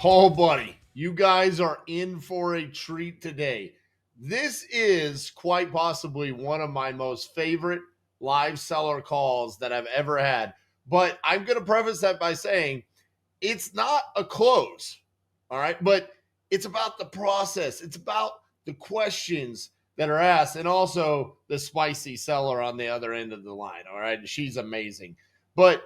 Oh, buddy, you guys are in for a treat today. This is quite possibly one of my most favorite live seller calls that I've ever had. But I'm going to preface that by saying it's not a close, all right? But it's about the process, it's about the questions that are asked, and also the spicy seller on the other end of the line, all right? She's amazing. But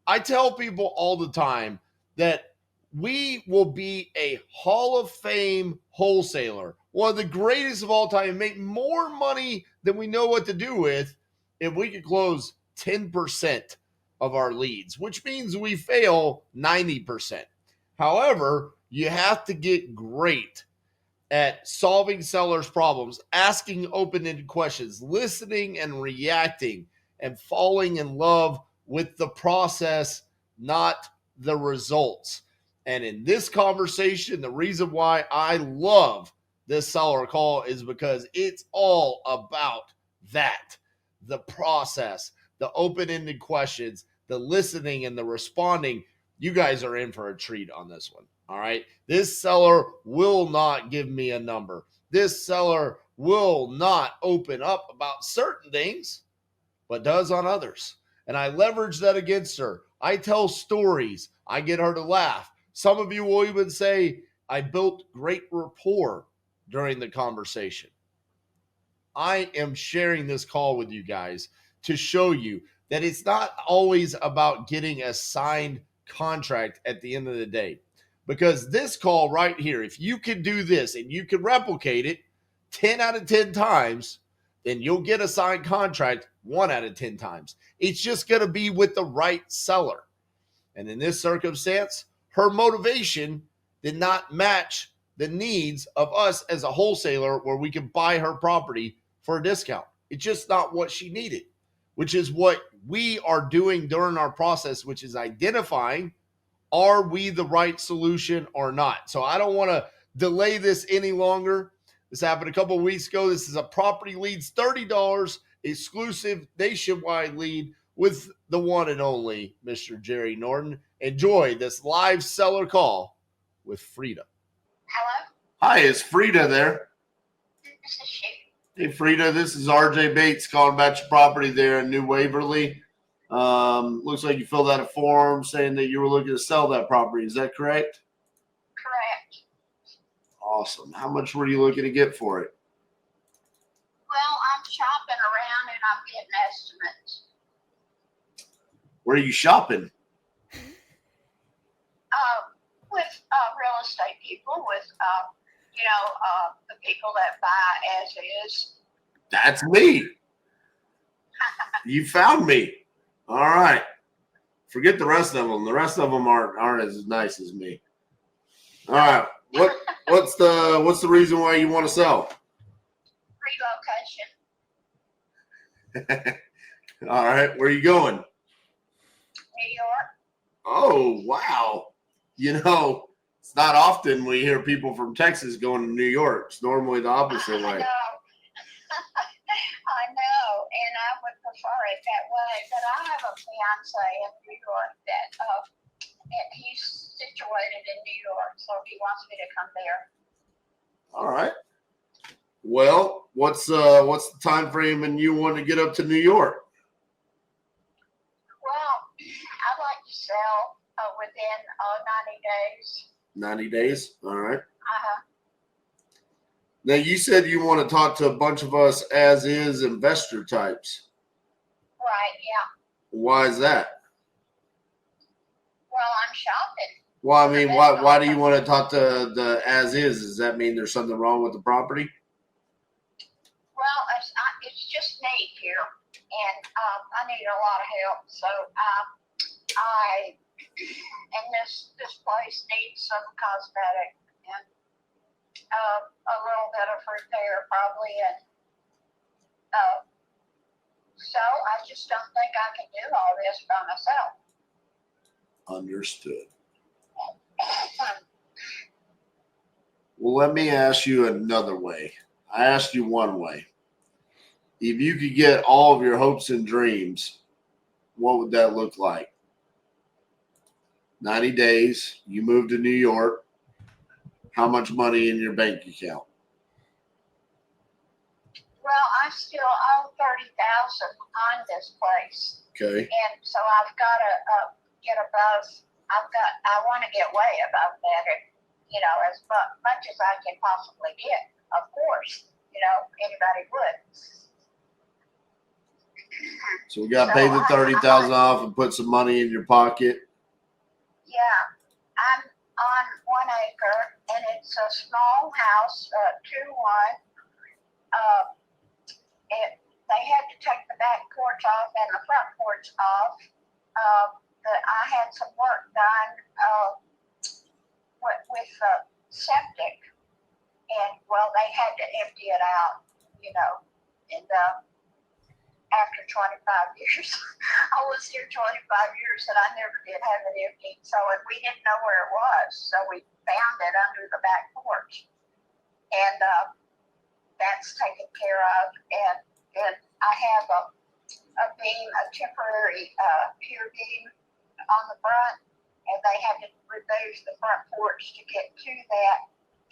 I tell people all the time that we will be a Hall of Fame wholesaler, one of the greatest of all time, make more money than we know what to do with if we could close 10% of our leads, which means we fail 90%. However, you have to get great at solving sellers' problems, asking open ended questions, listening and reacting, and falling in love with the process, not the results. And in this conversation, the reason why I love this seller call is because it's all about that, the process, the open ended questions, the listening and the responding. You guys are in for a treat on this one. All right. This seller will not give me a number. This seller will not open up about certain things, but does on others. And I leverage that against her. I tell stories. I get her to laugh. Some of you will even say, I built great rapport during the conversation. I am sharing this call with you guys to show you that it's not always about getting a signed contract at the end of the day. Because this call right here, if you can do this and you can replicate it 10 out of 10 times, then you'll get a signed contract 1 out of 10 times. It's just going to be with the right seller. And in this circumstance, her motivation did not match the needs of us as a wholesaler where we can buy her property for a discount. It's just not what she needed, which is what we are doing during our process, which is identifying, are we the right solution or not? So I don't want to delay this any longer. This happened a couple of weeks ago. This is a property leads $30 exclusive nationwide lead with the one and only Mr. Jerry Norton. Enjoy this live seller call with Frida. Hello? Hi, is Frida there? This is she. Hey, Frida, this is RJ Bates calling about your property there in New Waverly. Looks like you filled out a form saying that you were looking to sell that property. Is that correct? Correct. Awesome. How much were you looking to get for it? Well, I'm shopping around and I'm getting estimates. Where are you shopping? With real estate people, with the people that buy as is. That's me. You found me. All right. Forget the rest of them. The rest of them aren't as nice as me. All right. What's the reason why you want to sell? Relocation. All right. Where are you going? New York. Oh, wow. It's not often we hear people from Texas going to New York. It's normally the opposite way. I know. I know, and I would prefer it that way. But I have a fiance in New York and he's situated in New York, so he wants me to come there. All right. Well, what's the time frame and you want to get up to New York? Well, I'd like to sell within 90 days. 90 days? All right. Uh-huh. Now, you said you want to talk to a bunch of us as-is investor types. Right, yeah. Why is that? Well, I'm shopping. Well, I mean, why do you want to talk to the as-is? Does that mean there's something wrong with the property? Well, it's just need here, and I need a lot of help. So this place needs some cosmetic and a little bit of repair probably, and so I just don't think I can do all this by myself. Understood. Well, let me ask you another way. I asked you one way. If you could get all of your hopes and dreams, what would that look like? 90 days, you move to New York, How much money in your bank account? Well, I still owe $30,000 on this place, Okay. and so I've got to get above. I want to get way above that, as much as I can possibly get. Of course, anybody would. So we got to pay the 30,000 off and put some money in your pocket. Yeah, I'm on 1 acre, and it's a small house, 2-1. They had to take the back porch off and the front porch off. I had some work done with septic, and they had to empty it out, and after 25 years, I was here 25 years, and I never did have it emptied. So we didn't know where it was, so we found it under the back porch, and that's taken care of. And I have a beam, a temporary pier beam on the front, and they had to remove the front porch to get to that.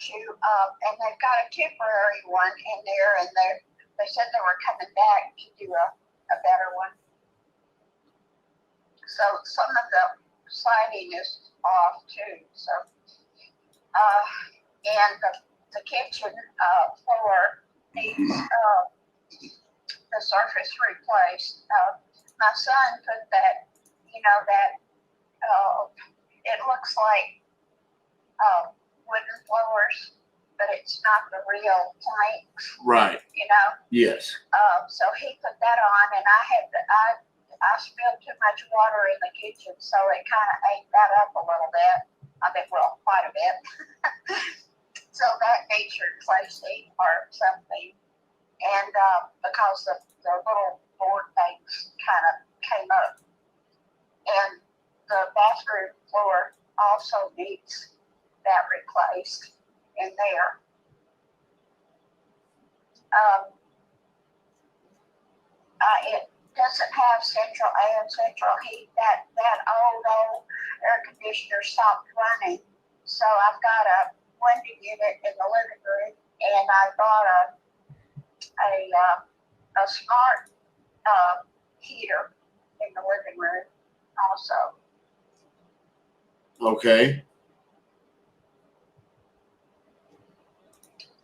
And they've got a temporary one in there, and they said they were coming back to do a better one. So some of the siding is off too. So, and the kitchen floor needs the surface replaced. My son put that, it looks like wooden floors, but it's not the real planks. Right. Yes. So he put that on, and I spilled too much water in the kitchen, so it kind of ate that up a little bit. Quite a bit. So that needs replacing or something. And because the little board things kind of came up. And the bathroom floor also needs that replaced in there. It doesn't have central air and central heat. That old air conditioner stopped running. So I've got a window unit in the living room, and I bought a smart heater in the living room also. Okay.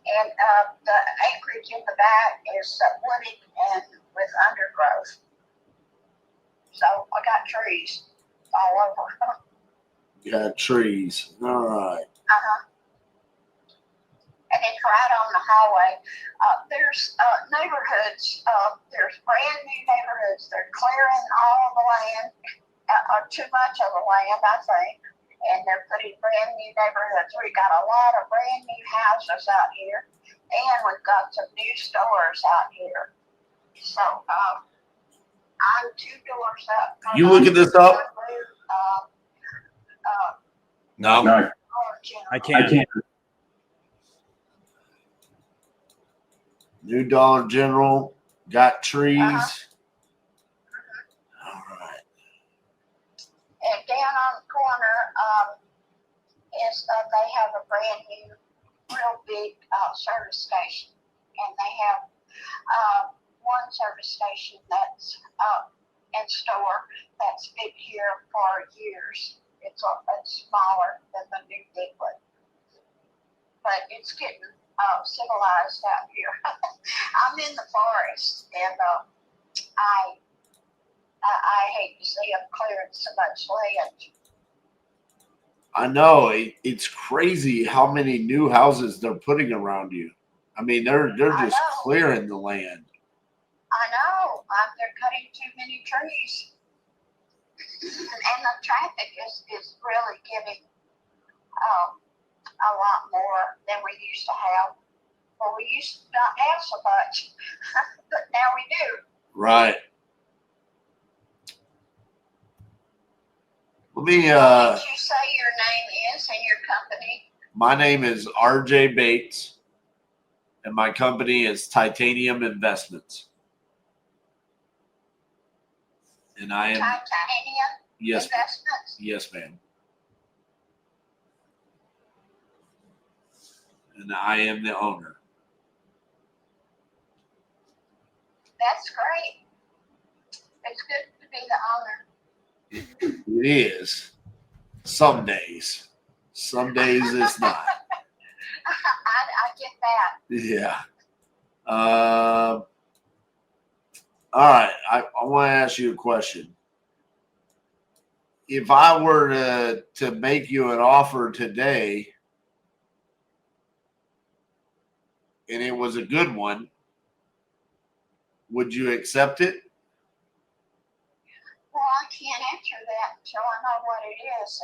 And the acreage in the back is wooded and with undergrowth. So I got trees all over. You got trees. All right. And it's right on the highway. There's neighborhoods. There's brand new neighborhoods. They're clearing all the land, or too much of the land, I think. And they're putting brand new neighborhoods. We've got a lot of brand new houses out here, and we've got some new stores out here. So I'm 2 doors up. You looking this up? No. I can't. New Dollar General, got trees. All right. And down on the corner they have a brand new, real big service station, and they have one service station that's in store that's been here for years. It's smaller than the new big one, but it's getting civilized out here. I'm in the forest, and I hate to see them clearing so much land. I know it's crazy how many new houses they're putting around you. I mean, they're just clearing the land. I know. They're cutting too many trees, and the traffic is really getting a lot more than we used to have. Well, we used to not have so much, but now we do. Right. Let me. What did you say your name is and your company? My name is RJ Bates, and my company is Titanium Investments. And I am Titanium Investments. Yes, ma'am. and I am the owner. That's great. It's good to be the owner. It is. Some days. Some days it's not. I get that. Yeah. All right. I want to ask you a question. If I were to make you an offer today and it was a good one, would you accept it? Well, I can't answer that until I know what it is.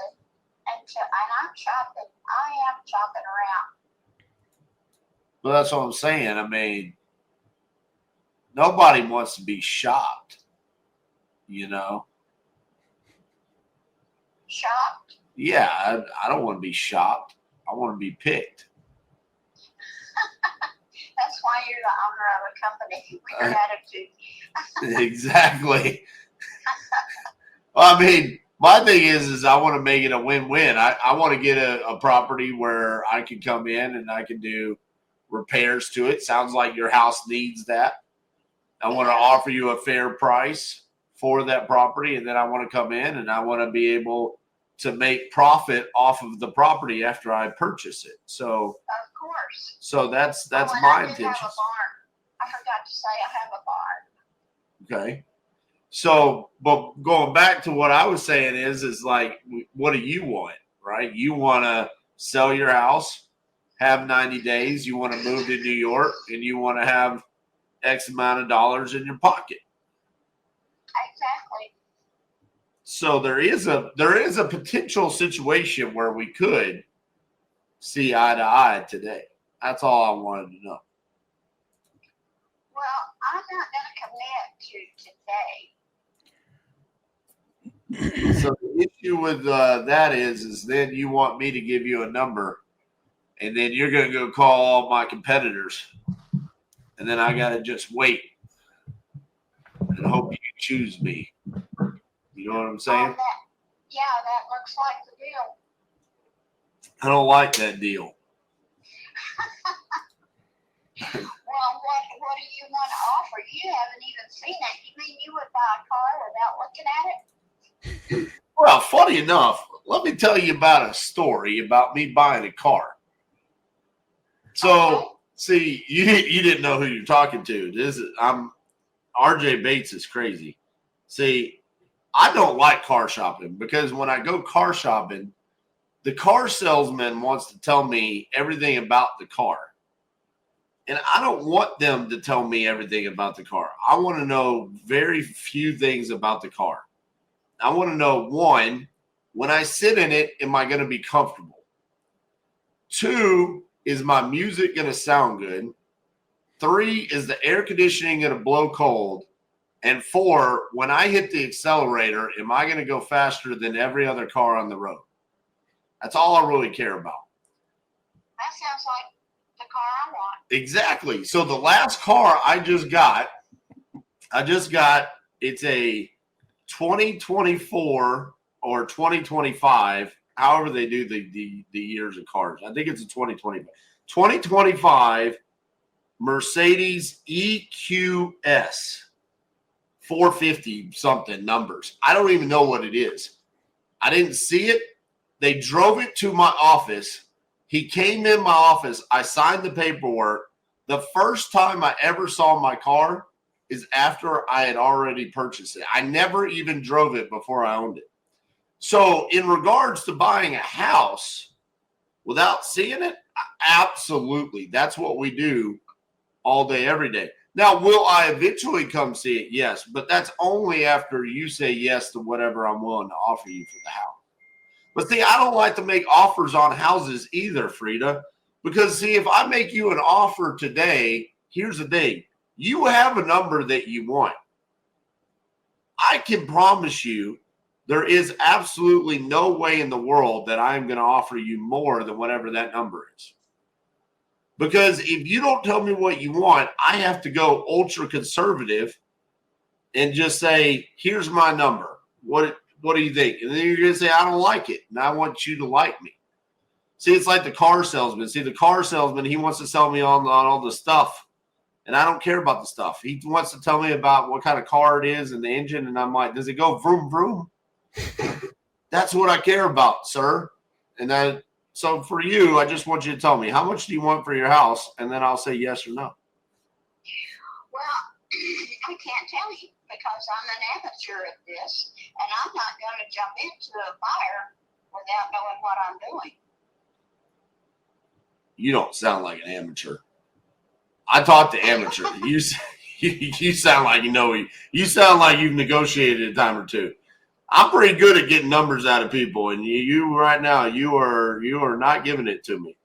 And I'm shopping. I am shopping around. Well, that's what I'm saying. I mean, nobody wants to be shopped, you know? Shopped? Yeah, I don't want to be shopped. I want to be picked. That's why you're the owner of a company with your attitude. Exactly. Well, I mean, my thing is I want to make it a win-win. I want to get a property where I can come in and I can do repairs to it. Sounds like your house needs that. I want to offer you a fair price for that property, and then I want to come in and I want to be able to make profit off of the property after I purchase it. So, of course. So that's my intention. I forgot to say I have a barn. Okay. So, but going back to what I was saying is like, what do you want, right? You want to sell your house, have 90 days. You want to move to New York, and you want to have X amount of dollars in your pocket. Exactly. So there is a potential situation where we could see eye to eye today. That's all I wanted to know. Well, I'm not going to commit to today. So the issue with that is then you want me to give you a number, and then you're going to go call all my competitors, and then I got to just wait and hope you choose me. You know what I'm saying? That looks like the deal. I don't like that deal. Well, what do you want to offer? You haven't even seen it. You mean you would buy a car without looking at it? Well, funny enough, let me tell you about a story about me buying a car. So, See, you didn't know who you're talking to. RJ Bates is crazy. See, I don't like car shopping because when I go car shopping, the car salesman wants to tell me everything about the car. And I don't want them to tell me everything about the car. I want to know very few things about the car. I want to know, one, when I sit in it, am I going to be comfortable? Two, is my music going to sound good? Three, is the air conditioning going to blow cold? And four, when I hit the accelerator, am I going to go faster than every other car on the road? That's all I really care about. That sounds like the car I want. Exactly. So the last car I just got, it's a 2024 or 2025, however they do the years of cars. I think it's a 2025 Mercedes EQS 450 something numbers. I don't even know what it is. I didn't see it. They drove it to my office. He came in my office. I signed the paperwork. The first time I ever saw my car is after I had already purchased it. I never even drove it before I owned it. So in regards to buying a house without seeing it, absolutely. That's what we do all day, every day. Now, will I eventually come see it? Yes, but that's only after you say yes to whatever I'm willing to offer you for the house. But see, I don't like to make offers on houses either, Frida, because see, if I make you an offer today, here's the thing. You have a number that you want. I can promise you there is absolutely no way in the world that I'm going to offer you more than whatever that number is. Because if you don't tell me what you want, I have to go ultra conservative and just say, here's my number. What do you think? And then you're going to say, I don't like it. And I want you to like me. See, it's like the car salesman. See, the car salesman, he wants to sell me on all the stuff. And I don't care about the stuff. He wants to tell me about what kind of car it is and the engine. And I'm like, does it go vroom, vroom? That's what I care about, sir. And then, so for you, I just want you to tell me, how much do you want for your house? And then I'll say yes or no. Well, I can't tell you because I'm an amateur at this, and I'm not going to jump into a fire without knowing what I'm doing. You don't sound like an amateur. I talked to amateur. You sound like you sound like you've negotiated a time or two. I'm pretty good at getting numbers out of people, and you right now you are not giving it to me.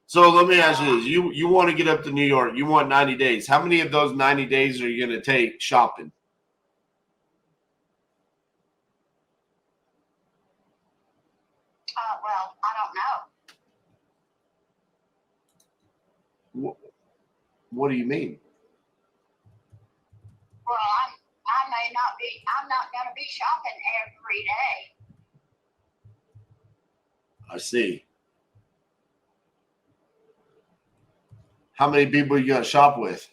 So let me ask you this: you want to get up to New York? You want 90 days? How many of those 90 days are you going to take shopping? Well, I don't know. What do you mean? Well, I may not be. I'm not going to be shopping every day. I see. How many people are you going to shop with?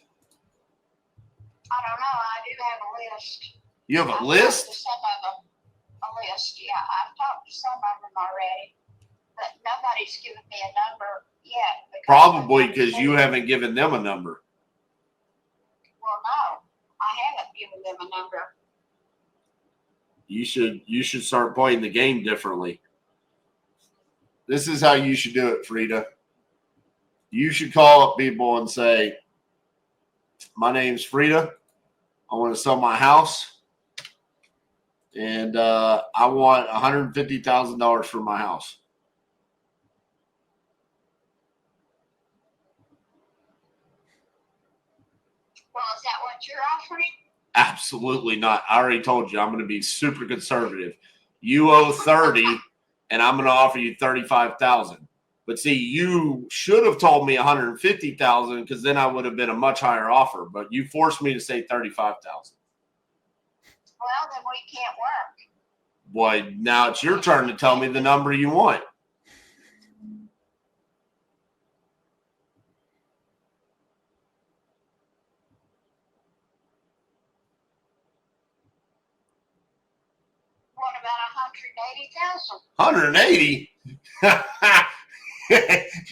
I don't know. I do have a list. You have a I've list? talked to some of them. A list, yeah. I've talked to some of them already, but nobody's given me a number yet. Probably because you haven't given them a number. Well, no, I haven't given them a number. You should start playing the game differently. This is how you should do it, Frida. You should call up people and say, my name's Frida. I want to sell my house. And I want $150,000 for my house. Well, is that what you're offering? Absolutely not. I already told you I'm going to be super conservative. You owe 30 and I'm going to offer you 35,000. But see, you should have told me 150,000 because then I would have been a much higher offer. But you forced me to say 35,000. Well, then we can't work. Boy, now it's your turn to tell me the number you want. What about 180,000? 180?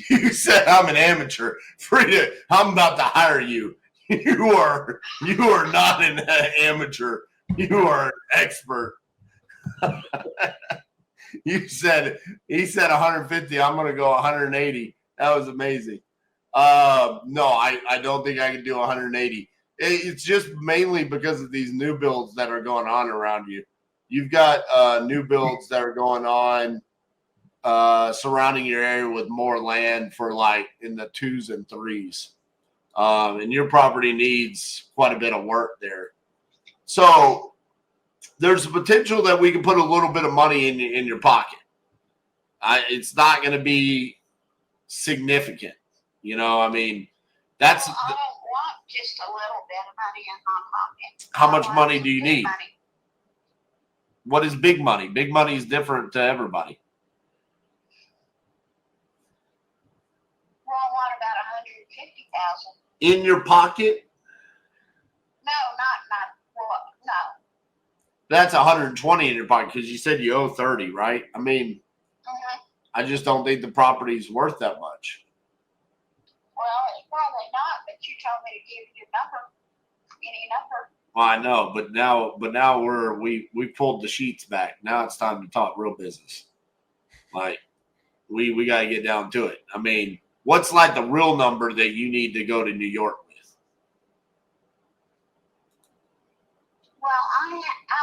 You said I'm an amateur. Frida, I'm about to hire you. You are not an amateur. You are an expert. He said 150. I'm going to go 180. That was amazing. No, I don't think I can do 180. It's just mainly because of these new builds that are going on around you. You've got new builds that are going on surrounding your area with more land for like in the 2s and 3s. And your property needs quite a bit of work there. So there's a potential that we can put a little bit of money in your pocket. It's not going to be significant. You know, I mean, that's. Well, I don't want just a little bit of money in my pocket. How much money do you need? Money. What is big money? Big money is different to everybody. Well, what about 150,000? In your pocket? No, not well, no. That's 120 in your pocket because you said you owe 30, right? I mean, I just don't think the property's worth that much. Well, it's probably not, but you told me to give you a number, any number. Well, I know, but now we pulled the sheets back. Now it's time to talk real business. Like we got to get down to it. I mean, what's like the real number that you need to go to New York with? Well, I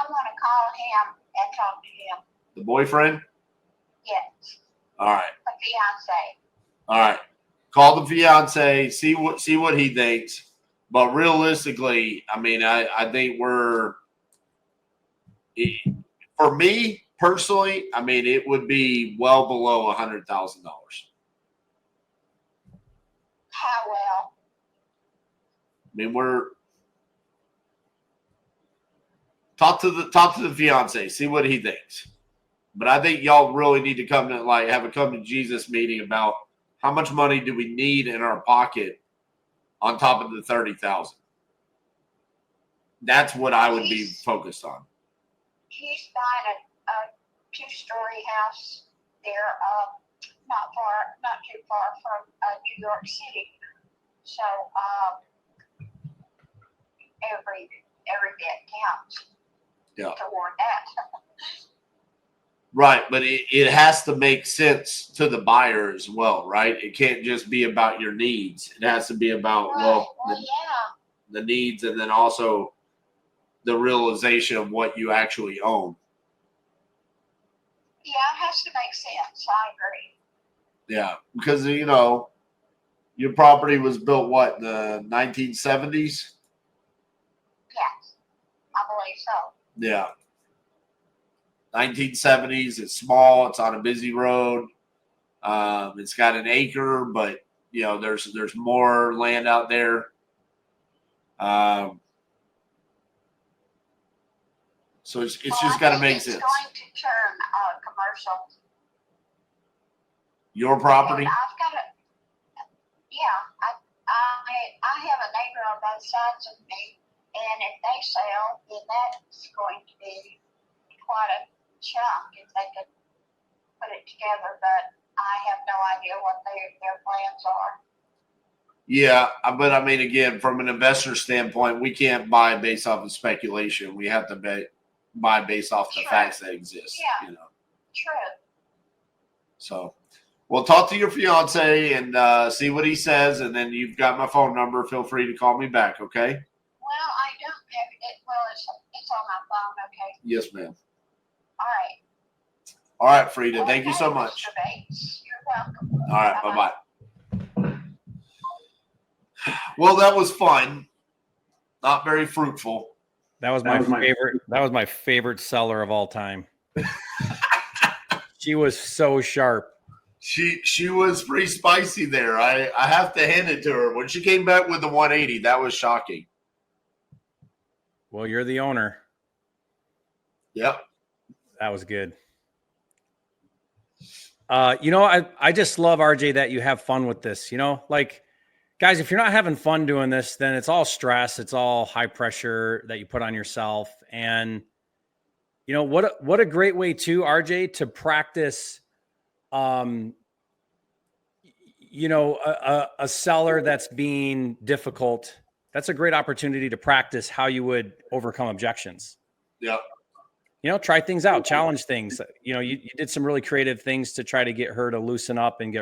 want to call him and talk to him. The boyfriend? Yes. All right. The fiance. All right. Call the fiance, see what he thinks. But realistically, I mean, I think for me personally, I mean, it would be well below $100,000. How well? I mean, talk to the fiance, see what he thinks. But I think y'all really need to come to have a come to Jesus meeting about how much money do we need in our pocket on top of the 30,000. That's what I would be focused on. He's buying a 2-story house there, not too far from New York City. So every bit counts. Yeah. Toward that. Right, but it has to make sense to the buyer as well, right? It can't just be about your needs. It has to be about the needs, and then also the realization of what you actually own. Yeah, it has to make sense. I agree. Yeah, because your property was built in the 1970s? Yes, I believe so. Yeah. 1970s. It's small. It's on a busy road. It's got an acre, but there's more land out there. So it's just got to make sense. It's going to turn commercial. Your property? And I've got I have a neighbor on both sides of me, and if they sell, then that's going to be quite a chunk if they could put it together. But I have no idea what their plans are. Yeah, but I mean, again, from an investor standpoint, we can't buy based off of speculation. We have to buy based off the facts that exist. Yeah, true. So, well, talk to your fiance and see what he says, and then you've got my phone number. Feel free to call me back, okay? Well, I don't have it. Well, it's on my phone, okay? Yes, ma'am. All right. All right, Frida. Thank you so much. Mr. Bates. You're welcome. All right. Bye-bye. Well, that was fun. Not very fruitful. That was my favorite. That was my favorite seller of all time. She was so sharp. She was pretty spicy there. I have to hand it to her. When she came back with the 180, that was shocking. Well, you're the owner. Yep. That was good. I just love, RJ, that you have fun with this. Guys, if you're not having fun doing this, then it's all stress. It's all high pressure that you put on yourself. And, what a great way too, RJ, to practice, a seller that's being difficult. That's a great opportunity to practice how you would overcome objections. Yeah. Try things out, challenge things. You did some really creative things to try to get her to loosen up and get